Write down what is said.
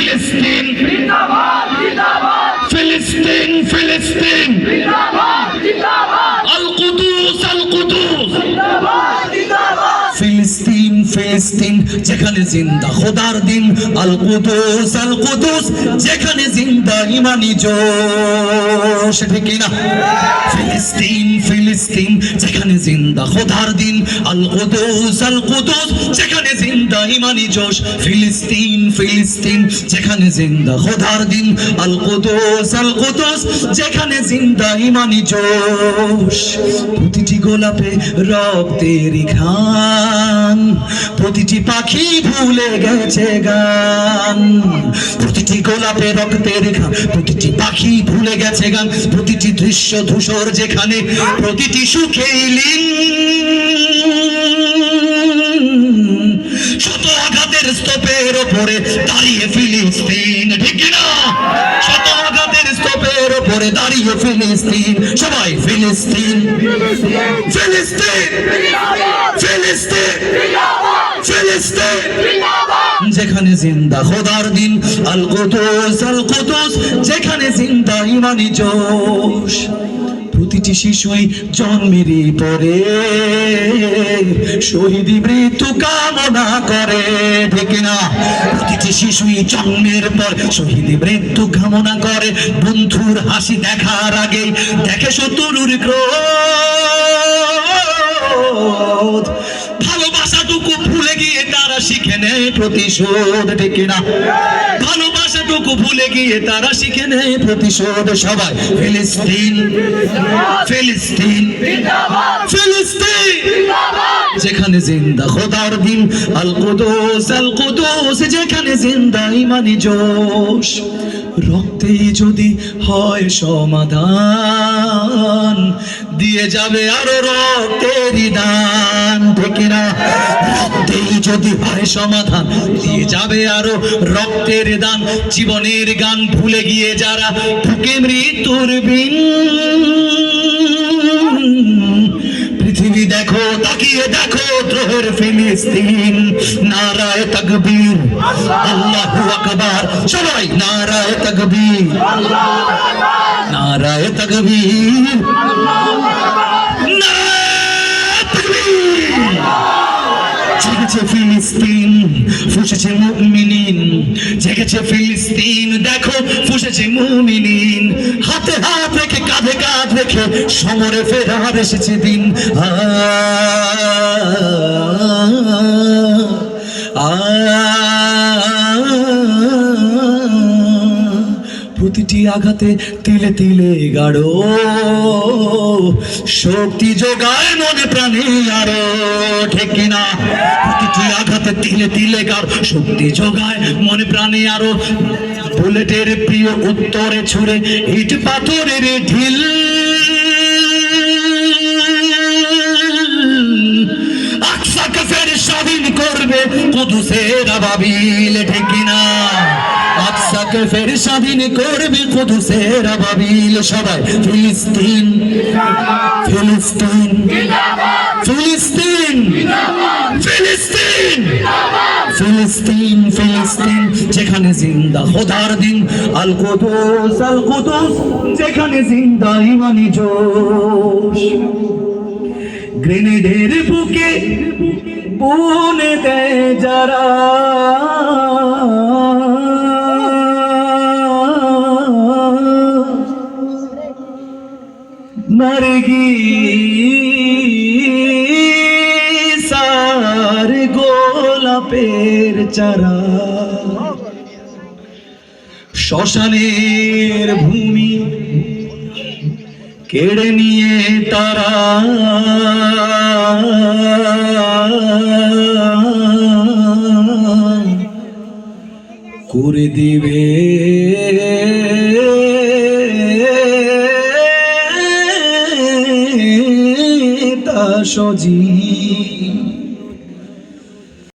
ফিলিস্তিন জিন্দাবাদ জিন্দাবাদ ফিলিস্তিন ফিলিস্তিন জিন্দাবাদ জিন্দাবাদ আল কুদুস আল কুদুস জিন্দাবাদ জিন্দাবাদ ফিলিস্তিন ফিলিস্তিন যেখানে জিন্দা খোদার দিন আল কুদুস যেখানে জিন্দা ইমানি জোশ ঠিক কি না ফিলিস্তিন ফিলিস্তিন যেখানে জিন্দা খোদার দিন আল কুদুস যেখানে জিন্দা ইমানি জোশ ফিলিস্তিন ফিলিস্তিন যেখানে জিন্দা খোদার দিন আল কুদুস যেখানে জিন্দা ইমানি জোশ প্রতিটি গোলাপে রক্তের ঘাম প্রতিটি পাখি ভুলে গেছে গান প্রতিটি গোলাপে রক্তের ঘাম প্রতিটি পাখি ভুলে গেছে গান প্রতিটি দৃশ্য ধূসর যেখানে প্রতিটি সুখে লীন শত আঘাতের স্তূপের উপরে দাঁড়িয়ে ফিলিস্তিন ঠিক না শত আঘাতের স্তূপের উপরে দাঁড়িয়ে ফিলিস্তিন সবাই ফিলিস্তিন ফিলিস্তিন ফিলিস্তিন ফিলিস্তিন যেখানে জিন্দা খোদার দিন আল কুদুস যেখানে জিন্দা ইমানি জোশ প্রতিটি শিশুই জন্মের পরে শহীদি মৃত্যু কামনা করে ঠিক না প্রতিটি শিশুই জন্মের পর শহীদি মৃত্যু কামনা করে বন্ধুর হাসি দেখার আগে দেখে শত্রুর ক্রোধ ভালোবাসাটুকু ভুলে গিয়ে তারা শিখে নেয় প্রতিশোধ ঠিক না ভালোবাসাটুকু ভুলে গিয়ে তারা শিখে নেয় প্রতিশোধ সবাই ফিলিস্তিন ফিলিস্তিন ফিলিস্তিন যেখানে জিন্দা খোদার দিন আল কুদুস যেখানে জিন্দা ইমানি জোশ রক্তে যদি হয় সমাধান দিয়ে যাবে আরো রক্তের দান ঠিক না রক্তে যদি হয় সমাধান দিয়ে যাবে আরো রক্তের দান জীবনের গান ভুলে গিয়ে যারা বুকে মৃত্যুর বিন পৃথিবী দেখো তাকিয়ে দেখো দ্রোহের ফিলিস্তিন নারায়ে তাকবীর আল্লাহু আকবার সবাই নারায়ে তাকবীর নারায়ে তাকবীর জেগেছে ফিলিস্তিন ফুঁসেছে মুমিনিন জেগেছে ফিলিস্তিন দেখো ফুঁসেছে মুমিনিন হাতে হাত রেখে কাঁধে কাঁধ রেখে সমরে ফেরার এসেছে দিন প্রতিটি আঘাতে তিলে তিলে গাঢ় শক্তি যোগায় মনে প্রাণে আরো ঠিক কিনা প্রতিটি আঘাতে তিলে তিলে গাঢ় শক্তি যোগায় মনে প্রাণে আরো বুলেটের প্রিয় উত্তরে ছুড়ে ইট পাথরের ঢিল আকসাকে ফের স্বাধীন করবে কুদুসের আবাবিল ঠিক কিনা আকসাকে ফের স্বাধীন করবে কুদুসের আবাবিল সবাই ফিলিস্তিন ফিলিস্তিন ফিলিস্তিন ফিলিস্তিন ফিলিস্তিন ফিলিস্তিন যেখানে জিন্দা খোদার দিন আল কুদুস যেখানে জিন্দা ইমানি জোশ গ্রেনেডের বুকে বুনে দেয় যারা নারগিসার গোলাপের চারা শ্মশানের ভূমি কেড়ে নিয়ে তারা করে দিবে তা সজীব